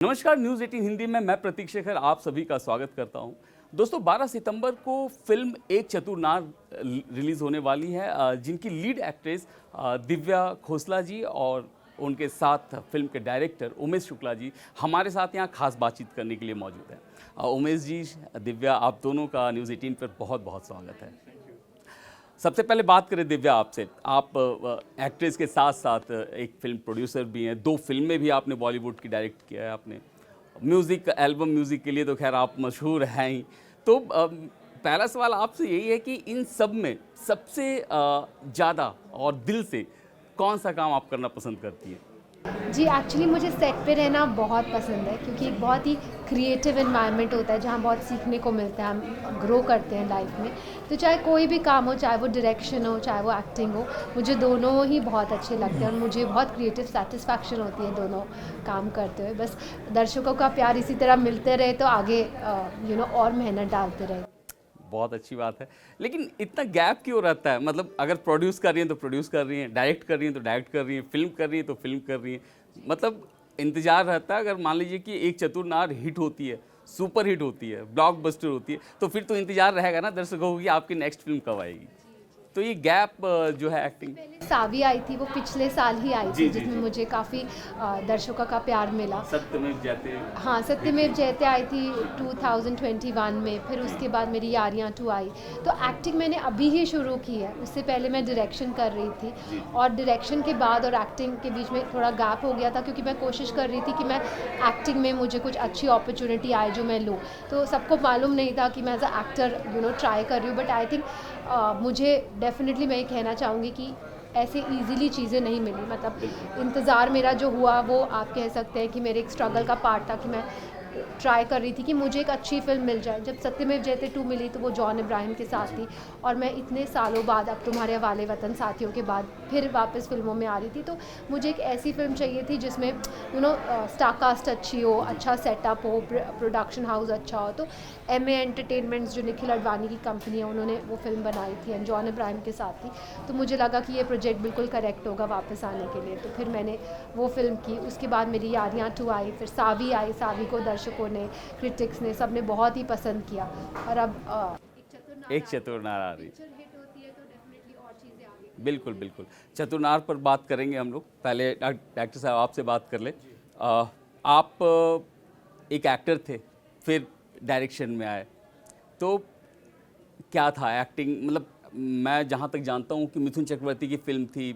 नमस्कार, न्यूज़ 18 हिंदी में मैं प्रतीक शेखर आप सभी का स्वागत करता हूं। दोस्तों 12 सितंबर को फिल्म एक चतुर नार रिलीज़ होने वाली है, जिनकी लीड एक्ट्रेस दिव्या खोसला जी और उनके साथ फिल्म के डायरेक्टर उमेश शुक्ला जी हमारे साथ यहाँ खास बातचीत करने के लिए मौजूद हैं। उमेश जी, दिव्या, आप दोनों का न्यूज़ 18 पर बहुत बहुत स्वागत है। सबसे पहले बात करें दिव्या आपसे, आप एक्ट्रेस के साथ साथ एक फिल्म प्रोड्यूसर भी हैं, 2 फिल्में भी आपने बॉलीवुड की डायरेक्ट किया है आपने। म्यूज़िक, एल्बम म्यूज़िक के लिए तो खैर आप मशहूर हैं ही। तो पहला सवाल आपसे यही है कि इन सब में सबसे ज़्यादा और दिल से कौन सा काम आप करना पसंद करती हैं? जी, एक्चुअली मुझे सेट पे रहना बहुत पसंद है क्योंकि एक बहुत ही क्रिएटिव एनवायरनमेंट होता है जहाँ बहुत सीखने को मिलता है, हम ग्रो करते हैं लाइफ में। तो चाहे कोई भी काम हो, चाहे वो डायरेक्शन हो, चाहे वो एक्टिंग हो, मुझे दोनों ही बहुत अच्छे लगते हैं और मुझे बहुत क्रिएटिव सेटिस्फैक्शन होती है दोनों काम करते हुए। बस दर्शकों का प्यार इसी तरह मिलते रहे तो आगे और मेहनत डालते रहे। बहुत अच्छी बात है, लेकिन इतना गैप क्यों रहता है? मतलब अगर प्रोड्यूस कर रही हैं तो प्रोड्यूस कर रही हैं, डायरेक्ट कर रही हैं तो डायरेक्ट कर रही हैं, फिल्म कर रही हैं तो फिल्म कर रही हैं, मतलब इंतज़ार रहता है। अगर मान लीजिए कि एक चतुर नार हिट होती है, सुपर हिट होती है, ब्लॉकबस्टर होती है, तो फिर तो इंतज़ार रहेगा ना दर्शकों को कि आपकी नेक्स्ट फिल्म कब आएगी। तो ये गैप जो है एक्टिंग सावी आई थी, वो पिछले साल ही आई जी, थी, जी, जिसमें जी। मुझे काफ़ी दर्शकों का प्यार मिला। सत्यमेव जयते। हाँ, सत्यमेव जयते आई थी 2021 में, फिर उसके बाद मेरी यारियाँ 2 आई। तो एक्टिंग मैंने अभी ही शुरू की है, उससे पहले मैं डायरेक्शन कर रही थी और डायरेक्शन के बाद और एक्टिंग के बीच में थोड़ा गैप हो गया था क्योंकि मैं कोशिश कर रही थी कि मैं एक्टिंग में मुझे कुछ अच्छी अपॉर्चुनिटी आए जो मैं लूँ। तो सबको मालूम नहीं था कि मैं एज अ एक्टर ट्राई कर रही हूँ, बट आई थिंक मुझे डेफिनेटली मैं ये कहना चाहूँगी कि ऐसे इजीली चीज़ें नहीं मिली। मतलब इंतज़ार मेरा जो हुआ वो आप कह सकते हैं कि मेरे एक स्ट्रगल का पार्ट था कि मैं ट्राई कर रही थी कि मुझे एक अच्छी फ़िल्म मिल जाए। जब सत्यमेव जयते 2 मिली तो वो जॉन इब्राहिम के साथ थी और मैं इतने सालों बाद, अब तुम्हारे हवाले वतन साथियों के बाद फिर वापस फ़िल्मों में आ रही थी। तो मुझे एक ऐसी फ़िल्म चाहिए थी जिसमें स्टार कास्ट अच्छी हो, अच्छा सेटअप हो, प्रोडक्शन हाउस अच्छा हो। तो एमए एंटरटेनमेंट्स जो निखिल अडवाणी की कंपनी है, उन्होंने वो फ़िल्म बनाई थी एंड जॉन इब्राहिम के साथ थी। तो मुझे लगा कि ये प्रोजेक्ट बिल्कुल करेक्ट होगा वापस आने के लिए, तो फिर मैंने वो फ़िल्म की। उसके बाद मेरी यारियाँ 2 आई, फिर सावी आई। सावी को दर्शकों ने, क्रिटिक्स ने, सब ने बहुत ही पसंद किया और अब एक चतुर नार आ रही। पिक्चर हिट होती है तो डेफिनेटली और चीज़ें आगे। बिल्कुल बिल्कुल, चतुर नार पर बात करेंगे हम लोग। पहले डॉक्टर साहब आपसे बात कर ले। आप एक एक्टर थे, फिर डायरेक्शन में आए, तो क्या था एक्टिंग? मतलब मैं जहाँ तक जानता हूँ कि मिथुन चक्रवर्ती की फिल्म थी,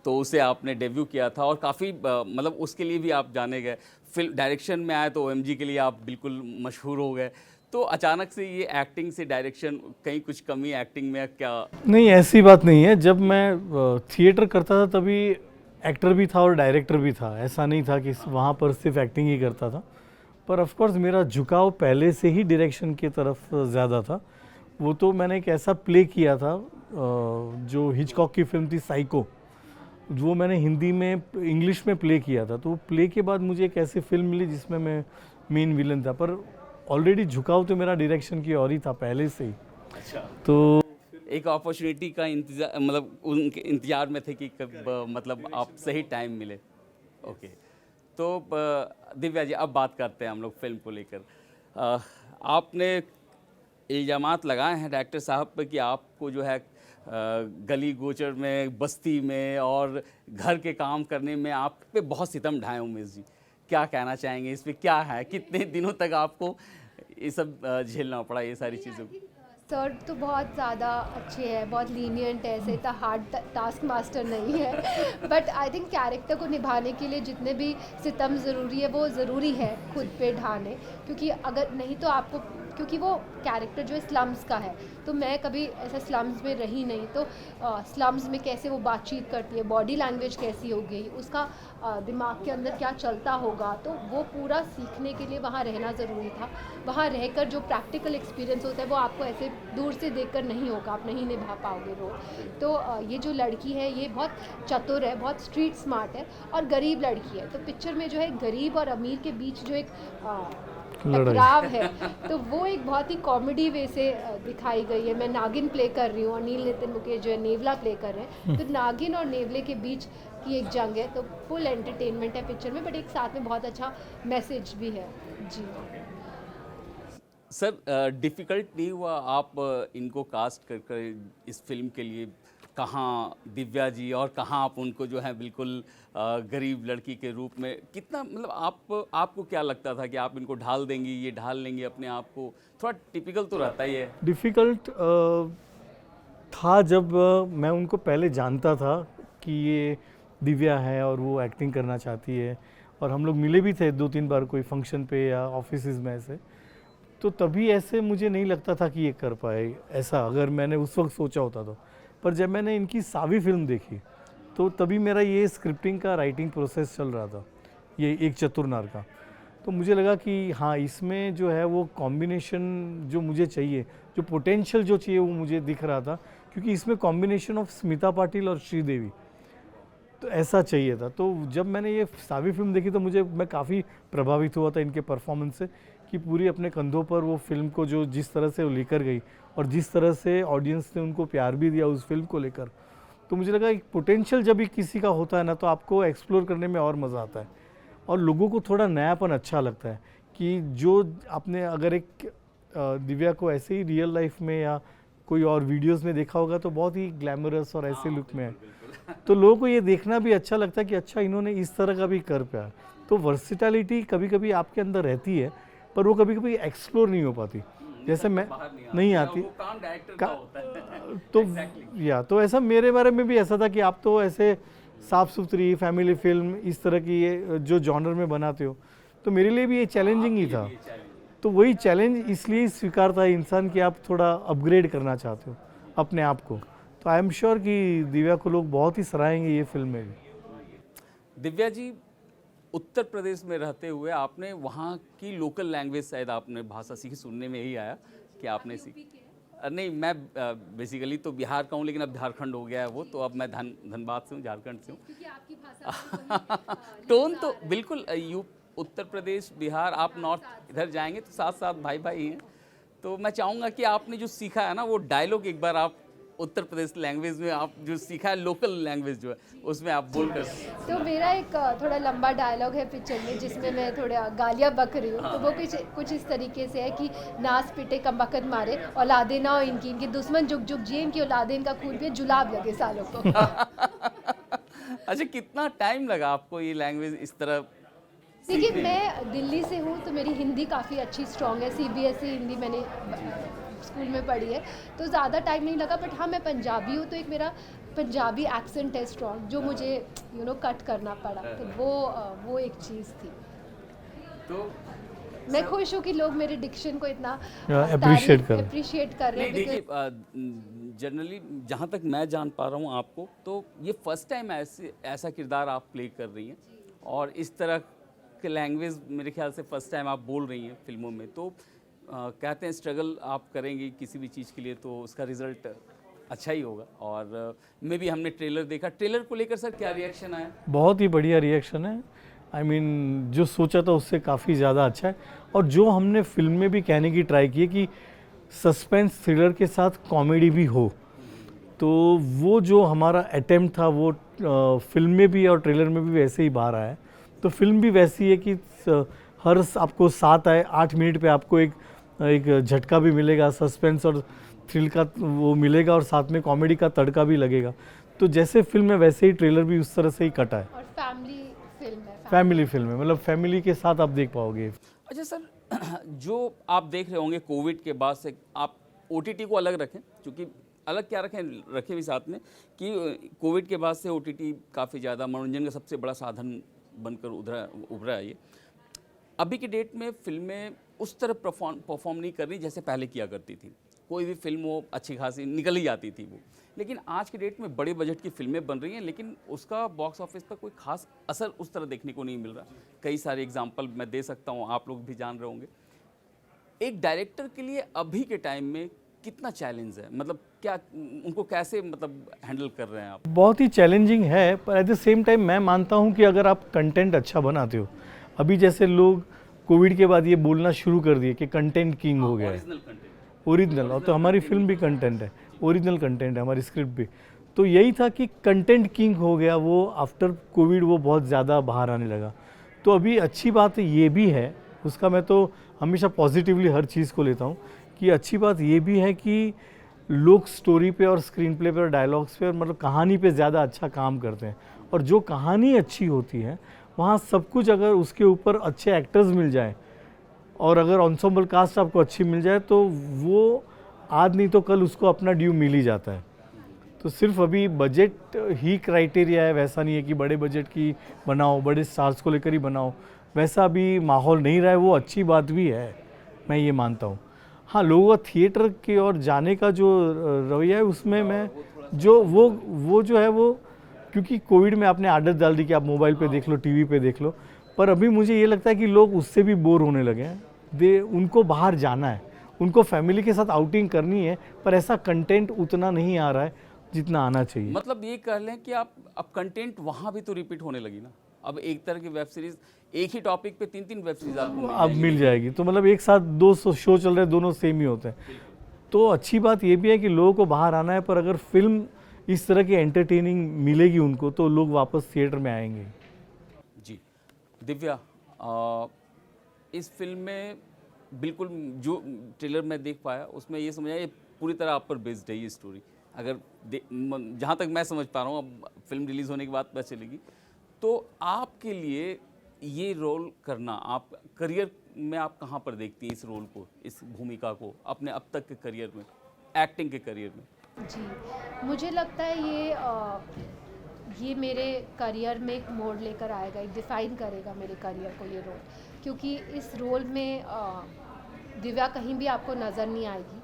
तो उसे आपने डेब्यू किया था और काफ़ी मतलब उसके लिए भी आप जाने गए। फिल्म डायरेक्शन में आए तो ओएमजी के लिए आप बिल्कुल मशहूर हो गए। तो अचानक से ये एक्टिंग से डायरेक्शन, कहीं कुछ कमी एक्टिंग में क्या? नहीं, ऐसी बात नहीं है। जब मैं थिएटर करता था तभी एक्टर भी था और डायरेक्टर भी था। ऐसा नहीं था कि वहाँ पर सिर्फ एक्टिंग ही करता था। पर ऑफ कोर्स मेरा झुकाव पहले से ही डायरेक्शन की तरफ ज़्यादा था। वो तो मैंने एक ऐसा प्ले किया था जो हिचकॉक की फिल्म थी साइको, वो मैंने हिंदी में, इंग्लिश में प्ले किया था। तो वो प्ले के बाद मुझे एक ऐसी फिल्म मिली जिसमें मैं मेन विलन था। पर ऑलरेडी झुकाव तो मेरा डायरेक्शन की और ही था पहले से ही। अच्छा, तो एक अपॉर्चुनिटी का इंतजार, मतलब उनके इंतजार में थे कि कब मतलब आप सही टाइम मिले। ओके, तो दिव्या जी, अब बात करते हैं हम लोग फिल्म को लेकर। आपने इल्ज़ामात लगाए हैं डायरेक्टर साहब पर कि आपको जो है गली गोचर में, बस्ती में और घर के काम करने में आप पे बहुत सितम ढाए उमेश जी। क्या कहना चाहेंगे इस पे? क्या है, कितने दिनों तक आपको ये सब झेलना पड़ा, ये सारी चीज़ों? सर तो बहुत ज़्यादा अच्छे हैं, बहुत लीनियंट है, ऐसे इतना हार्ड टास्क मास्टर नहीं है। बट आई थिंक कैरेक्टर को निभाने के लिए जितने भी सितम ज़रूरी है वो ज़रूरी है खुद पे ढाने, क्योंकि अगर नहीं तो आपको, क्योंकि वो कैरेक्टर जो है स्लम्स का है, तो मैं कभी ऐसा स्लम्स में रही नहीं। तो स्लम्स में कैसे वो बातचीत करती है, बॉडी लैंग्वेज कैसी हो गई, उसका दिमाग के अंदर क्या चलता होगा, तो वो पूरा सीखने के लिए वहाँ रहना ज़रूरी था। वहाँ रहकर जो प्रैक्टिकल एक्सपीरियंस होता है वो आपको ऐसे दूर से देखकर नहीं होगा, आप नहीं निभा पाओगे रोल। तो ये जो लड़की है ये बहुत चतुर है, बहुत स्ट्रीट स्मार्ट है और गरीब लड़की है। तो पिक्चर में जो है गरीब और अमीर के बीच जो एक टकराव है, तो वो एक बहुत ही कॉमेडी वे से दिखाई गई है। मैं नागिन प्ले कर रही हूँ और नील नितिन मुकेश जो है नेवला प्ले कर रहे हैं। तो नागिन और नेवले के बीच की एक जंग है, तो फुल एंटरटेनमेंट है पिक्चर में, बट एक साथ में बहुत अच्छा मैसेज भी है जी। सर डिफ़िकल्ट नहीं हुआ आप इनको कास्ट कर कर इस फिल्म के लिए, कहाँ दिव्या जी और कहाँ आप उनको जो है बिल्कुल गरीब लड़की के रूप में, कितना मतलब आपको क्या लगता था कि आप इनको ढाल देंगी, ये ढाल लेंगे अपने आप को? थोड़ा टिपिकल तो रहता ही है। डिफ़िकल्ट था जब मैं उनको पहले जानता था कि ये दिव्या है और वो एक्टिंग करना चाहती है, और हम लोग मिले भी थे 2-3 बार कोई फंक्शन पे या ऑफिसेज में ऐसे, तो तभी ऐसे मुझे नहीं लगता था कि ये कर पाए ऐसा, अगर मैंने उस वक्त सोचा होता तो। पर जब मैंने इनकी सावी फिल्म देखी तो तभी मेरा ये स्क्रिप्टिंग का राइटिंग प्रोसेस चल रहा था, ये एक चतुरनार का, तो मुझे लगा कि हाँ इसमें जो है वो कॉम्बिनेशन जो मुझे चाहिए, जो पोटेंशियल जो चाहिए वो मुझे दिख रहा था, क्योंकि इसमें कॉम्बिनेशन ऑफ स्मिता पाटिल और श्रीदेवी, तो ऐसा चाहिए था। तो जब मैंने ये सावी फिल्म देखी तो मैं काफ़ी प्रभावित हुआ था इनके परफॉर्मेंस से, कि पूरी अपने कंधों पर वो फिल्म को जो जिस तरह से वो लेकर गई और जिस तरह से ऑडियंस ने उनको प्यार भी दिया उस फिल्म को लेकर, तो मुझे लगा एक पोटेंशियल जब भी किसी का होता है ना, तो आपको एक्सप्लोर करने में और मज़ा आता है और लोगों को थोड़ा नयापन अच्छा लगता है। कि जो आपने अगर एक दिव्या को ऐसे ही रियल लाइफ में या कोई और वीडियोस में देखा होगा तो बहुत ही ग्लैमरस और ऐसे लुक में है, तो लोगों को ये देखना भी अच्छा लगता है कि अच्छा इन्होंने इस तरह का भी कर पाया। तो वर्सिटैलिटी कभी कभी आपके अंदर रहती है, पर वो कभी कभी एक्सप्लोर नहीं हो पाती, जैसे मैं नहीं आती वो काम डायरेक्टर का होता है। तो या तो ऐसा मेरे बारे में भी ऐसा था कि आप तो ऐसे साफ सुथरी फैमिली फिल्म इस तरह की ये जो जॉनर में बनाते हो, तो मेरे लिए भी ये चैलेंजिंग ही था। तो वही चैलेंज इसलिए स्वीकारता है इंसान कि आप थोड़ा अपग्रेड करना चाहते हो अपने आप को। तो आई एम श्योर कि दिव्या को लोग बहुत ही सराहेंगे ये फिल्म में भी। दिव्या जी, उत्तर प्रदेश में रहते हुए आपने वहाँ की लोकल लैंग्वेज शायद आपने भाषा सीखी, सुनने में यही आया कि आपने सीखी। नहीं, मैं बेसिकली तो बिहार का हूँ, लेकिन अब झारखंड हो गया है वो, तो अब मैं धनबाद से हूँ, झारखंड से हूँ। क्योंकि आपकी भाषा टोन तो बिल्कुल उत्तर प्रदेश बिहार, आप नॉर्थ इधर जाएंगे तो साथ साथ भाई भाई हैं। तो मैं चाहूँगा कि आपने जो सीखा है ना वो डायलॉग एक बार आप उत्तर प्रदेश लैंग्वेज में आप जो सीखा है, लोकल लैंग्वेज जो है उसमें आप बोल कर। तो मेरा एक थोड़ा लंबा डायलॉग है पिक्चर में जिसमें मैं थोड़ा गालियाँ बक रही हूँ, तो वो कुछ इस तरीके से है कि नास पिटे कमबख्त मारे औलादे ना हो इनकी दुश्मन जुग जुग जिए, इनकी औलादे इनका खून पिए, जुलाब लगे सालों को। अच्छा, कितना टाइम लगा आपको ये लैंग्वेज इस तरह? देखिए, मैं दिल्ली से हूँ तो मेरी हिंदी काफ़ी अच्छी स्ट्रॉन्ग है, CBSE हिंदी मैंने स्कूल में पढ़ी है, तो ज़्यादा टाइम नहीं लगा। बट हाँ, मैं पंजाबी हूँ तो एक मेरा पंजाबी एक्सेंट है स्ट्रॉन्ग, जो मुझे कट करना पड़ा, तो वो एक चीज़ थी। तो मैं खुश हूँ कि लोग मेरे डिक्शन को इतना अप्रिशिएट कर रहे हैं। देखिए, जनरली जहाँ तक मैं जान पा रहा हूँ आपको, तो ये फर्स्ट टाइम ऐसा किरदार आप प्ले कर रही हैं और इस तरह के लैंग्वेज मेरे ख्याल से फर्स्ट टाइम आप बोल रही हैं फिल्मों में। तो कहते हैं स्ट्रगल आप करेंगी किसी भी चीज़ के लिए तो उसका रिजल्ट अच्छा ही होगा। और मे भी हमने ट्रेलर देखा, ट्रेलर को लेकर सर क्या रिएक्शन आया? बहुत ही बढ़िया रिएक्शन है। आई मीन जो सोचा था उससे काफ़ी ज़्यादा अच्छा है, और जो हमने फिल्म में भी कहने की ट्राई की है कि सस्पेंस थ्रिलर के साथ कॉमेडी भी हो, तो वो जो हमारा अटेम्प्ट था वो फिल्म में भी और ट्रेलर में भी वैसे ही बाहर आया है। तो फिल्म भी वैसी है कि हर आपको 7-8 मिनट पे आपको एक झटका भी मिलेगा, सस्पेंस और थ्रिल का वो मिलेगा, और साथ में कॉमेडी का तड़का भी लगेगा। तो जैसे फिल्म है वैसे ही ट्रेलर भी उस तरह से ही कटा है। और फैमिली फिल्म है, मतलब फैमिली के साथ आप देख पाओगे। अच्छा सर, जो आप देख रहे होंगे कोविड के बाद से, आप OTT को अलग रखें, क्योंकि अलग क्या रखें भी साथ में कि कोविड के बाद से OTT काफ़ी ज़्यादा मनोरंजन का सबसे बड़ा साधन बनकर उभरा है। ये अभी की डेट में फिल्में उस तरह परफॉर्म नहीं कर रही जैसे पहले किया करती थी। कोई भी फिल्म वो अच्छी खासी निकल ही जाती थी वो, लेकिन आज के डेट में बड़े बजट की फिल्में बन रही हैं, लेकिन उसका बॉक्स ऑफिस पर कोई खास असर उस तरह देखने को नहीं मिल रहा। कई सारे एग्जाम्पल मैं दे सकता हूँ, आप लोग भी जान रहे होंगे। एक डायरेक्टर के लिए अभी के टाइम में कितना चैलेंज है, मतलब क्या उनको कैसे मतलब हैंडल कर रहे हैं आप? बहुत ही चैलेंजिंग है, पर एट द सेम टाइम मैं मानता हूँ कि अगर आप कंटेंट अच्छा बनाते हो, अभी जैसे लोग कोविड के बाद ये बोलना शुरू कर दिए कि कंटेंट किंग हो गया है, ओरिजिनल, और तो हमारी फिल्म भी कंटेंट है, ओरिजिनल कंटेंट है हमारी स्क्रिप्ट भी। तो यही था कि कंटेंट किंग हो गया वो, आफ्टर कोविड वो बहुत ज़्यादा बाहर आने लगा। तो अभी अच्छी बात ये भी है, उसका मैं तो हमेशा पॉजिटिवली हर चीज़ को लेता हूँ, कि अच्छी बात ये भी है कि लोग स्टोरी पे और स्क्रीन प्ले पे और डायलॉग्स पे और मतलब कहानी पे ज़्यादा अच्छा काम करते हैं। और जो कहानी अच्छी होती है वहाँ सब कुछ, अगर उसके ऊपर अच्छे एक्टर्स मिल जाए और अगर एंसेम्बल कास्ट आपको अच्छी मिल जाए तो वो आज नहीं तो कल उसको अपना ड्यू मिल ही जाता है। तो सिर्फ अभी बजट ही क्राइटेरिया है, वैसा नहीं है कि बड़े बजट की बनाओ, बड़े स्टार्स को लेकर ही बनाओ, वैसा अभी माहौल नहीं रहा है। वो अच्छी बात भी है, मैं ये मानता हूँ। हाँ, लोगों का थिएटर की ओर जाने का जो रवैया है उसमें मैं जो वो जो है वो, क्योंकि कोविड में आपने आदत डाल दी कि आप मोबाइल पे देख लो, टीवी पे देख लो, पर अभी मुझे ये लगता है कि लोग उससे भी बोर होने लगे हैं। उनको बाहर जाना है, उनको फैमिली के साथ आउटिंग करनी है, पर ऐसा कंटेंट उतना नहीं आ रहा है जितना आना चाहिए। मतलब ये कह लें कि आप अब कंटेंट वहाँ भी तो रिपीट होने लगी ना। अब एक तरह की वेब सीरीज, एक ही टॉपिक पे 3-3 वेब सीरीज आपको अब मिल जाएगी, तो मतलब एक साथ 2 शो चल रहे हैं, दोनों सेम ही होते हैं। तो अच्छी बात ये भी है कि लोगों को बाहर आना है, पर अगर फिल्म इस तरह की एंटरटेनिंग मिलेगी उनको तो लोग वापस थिएटर में आएंगे। जी दिव्या, इस फिल्म में बिल्कुल जो ट्रेलर में देख पाया उसमें ये समझ आया ये पूरी तरह आप पर बेस्ड है ये स्टोरी। अगर जहाँ तक मैं समझ पा रहा हूँ, अब फिल्म रिलीज़ होने के बाद पता चलेगी, तो आपके लिए ये रोल करना, आप करियर में आप कहाँ पर देखती हैं इस रोल को, इस भूमिका को अपने अब तक के करियर में, एक्टिंग के करियर में? जी, मुझे लगता है ये मेरे करियर में एक मोड़ लेकर आएगा, एक डिफ़ाइन करेगा मेरे करियर को ये रोल, क्योंकि इस रोल में दिव्या कहीं भी आपको नज़र नहीं आएगी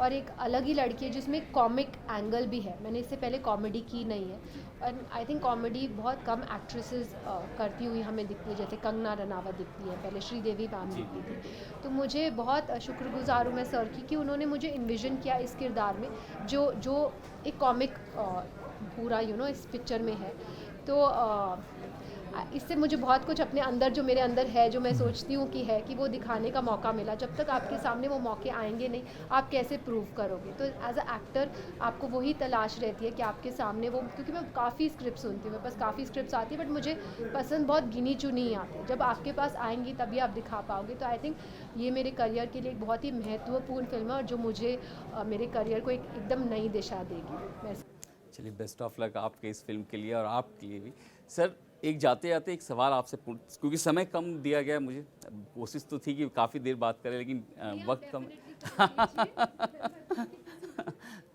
और एक अलग ही लड़की है जिसमें कॉमिक एंगल भी है। मैंने इससे पहले कॉमेडी की नहीं है और आई थिंक कॉमेडी बहुत कम एक्ट्रेसेस करती हुई हमें दिखती है, जैसे कंगना रनावत दिखती है, पहले श्रीदेवी मैम दिखती थी। तो मुझे बहुत शुक्रगुजार हूँ मैं सर की कि उन्होंने मुझे इन्विजन किया इस किरदार में जो एक कॉमिक पूरा इस पिक्चर में है। तो इससे मुझे बहुत कुछ अपने अंदर, जो मेरे अंदर है, जो मैं सोचती हूँ कि है, कि वो दिखाने का मौका मिला। जब तक आपके सामने वो मौके आएंगे नहीं, आप कैसे प्रूव करोगे? तो एज अ एक्टर आपको वही तलाश रहती है कि आपके सामने वो, क्योंकि मैं काफ़ी स्क्रिप्ट सुनती हूँ, मेरे पास काफ़ी स्क्रिप्ट्स आती है, बट मुझे पसंद बहुत गिनी चुनी ही आती है। जब आपके पास आएंगी तभी आप दिखा पाओगे। तो आई थिंक ये मेरे करियर के लिए एक बहुत ही महत्वपूर्ण फिल्म है और जो मुझे मेरे करियर को एकदम नई दिशा देगी। चलिए, बेस्ट ऑफ लक आपके इस फिल्म के लिए और आपके लिए भी। सर, एक जाते जाते एक सवाल आपसे क्योंकि समय कम दिया गया मुझे, कोशिश तो थी कि काफ़ी देर बात करें लेकिन वक्त कम।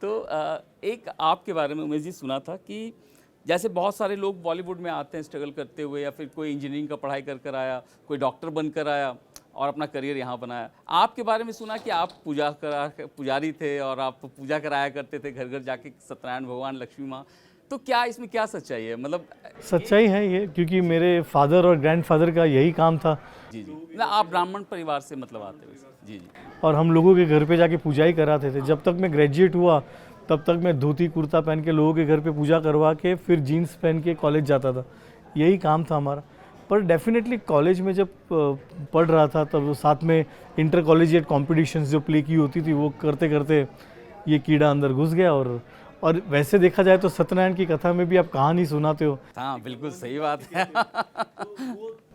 तो एक आपके बारे में उमेश जी सुना था कि जैसे बहुत सारे लोग बॉलीवुड में आते हैं स्ट्रगल करते हुए, या फिर कोई इंजीनियरिंग का पढ़ाई कर आया, कोई डॉक्टर बनकर आया और अपना करियर यहाँ बनाया। आपके बारे में सुना कि आप पुजारी थे और आप पूजा कराया करते थे घर घर जाके, सत्यनारायण भगवान, लक्ष्मी माँ। तो क्या इसमें क्या सच्चाई है? मतलब सच्चाई है ये, क्योंकि मेरे फादर और ग्रैंडफादर का यही काम था। जी जी, ना आप ब्राह्मण परिवार से मतलब आते हो? जी जी। और हम लोगों के घर पे जाके पूजा ही कराते थे। जब तक मैं ग्रेजुएट हुआ तब तक मैं धोती कुर्ता पहन के लोगों के घर पे पूजा करवा के फिर जीन्स पहन के कॉलेज जाता था, यही काम था हमारा। पर डेफिनेटली कॉलेज में जब पढ़ रहा था तब साथ में इंटर कॉलेजिएट कॉम्पिटिशन्स जो प्ले की होती थी वो करते करते ये कीड़ा अंदर घुस गया। और वैसे देखा जाए तो सत्यनारायण की कथा में भी आप कहानी सुनाते हो। हाँ, बिल्कुल सही बात है।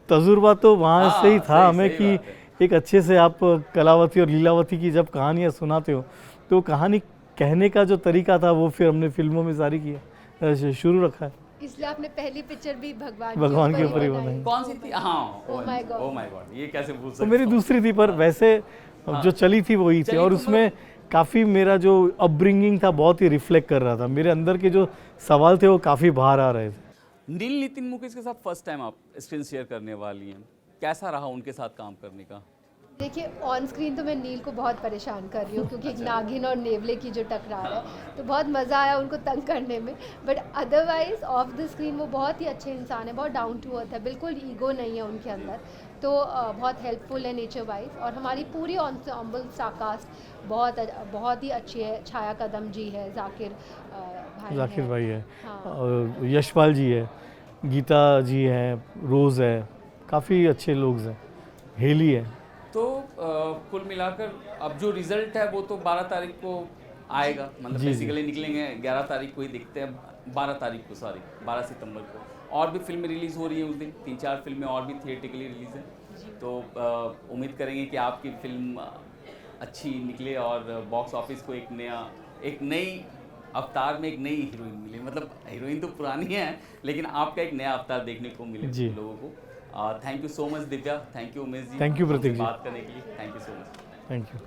तजुर्बा तो वहाँ से ही था हमें सही कि एक अच्छे से आप कलावती और लीलावती की जब कहानियाँ सुनाते हो तो कहानी कहने का जो तरीका था वो फिर हमने फिल्मों में जारी किया, शुरू रखा है। इसलिए आपने पहली पिक्चर भी भगवान के ऊपर ही बनाई। कौन सी थी? हाँ, ओह माय गॉड, ये कैसे भूल सकते? तो मेरी दूसरी थी, पर वैसे जो चली थी वही थी। और उसमें काफ़ी मेरा जो अपब्रिंगिंग था बहुत ही रिफ्लेक्ट कर रहा था, मेरे अंदर के जो सवाल थे वो काफ़ी बाहर आ रहे थे। नील नितिन मुकेश के साथ फर्स्ट टाइम आप स्क्रीन शेयर करने वाली हैं, कैसा रहा उनके साथ काम करने का? देखिए, ऑन स्क्रीन तो मैं नील को बहुत परेशान कर रही हूँ क्योंकि एक नागिन और नेवले की जो टकरार है, तो बहुत मज़ा आया उनको तंग करने में। But otherwise of the screen वो बहुत ही अच्छे इंसान है, बहुत डाउन टू अर्थ है, बिल्कुल ईगो नहीं है उनके अंदर। तो बहुत हेल्पफुल है नेचर वाइज। और हमारी पूरी एंसेम्बल स्टारकास्ट बहुत ही अच्छी है। छाया कदम जी है, जाकिर भाई है, हाँ। और यशपाल जी है, गीता जी है, रोज़ है, काफ़ी अच्छे लोग हैं, हेली है। तो कुल मिलाकर अब जो रिज़ल्ट है वो तो 12 तारीख को आएगा, मतलब जी, जी। बेसिकली निकलेंगे 11 तारीख को ही दिखते हैं, 12 तारीख को, सॉरी 12 सितंबर को। और भी फिल्में रिलीज़ हो रही हैं उस दिन, 3-4 फिल्में और भी थिएट्रिकली रिलीज़ हैं। तो उम्मीद करेंगे कि आपकी फिल्म अच्छी निकले और बॉक्स ऑफिस को एक नई अवतार में एक नई हीरोइन मिले। मतलब हीरोइन तो पुरानी है, लेकिन आपका एक नया अवतार देखने को मिले जी। लोगों को। Thank you so much Divya, thank you Umesh ji, Thank you, हमसे प्रतीक जी। बात करने के लिए, thank you so much. Thank you.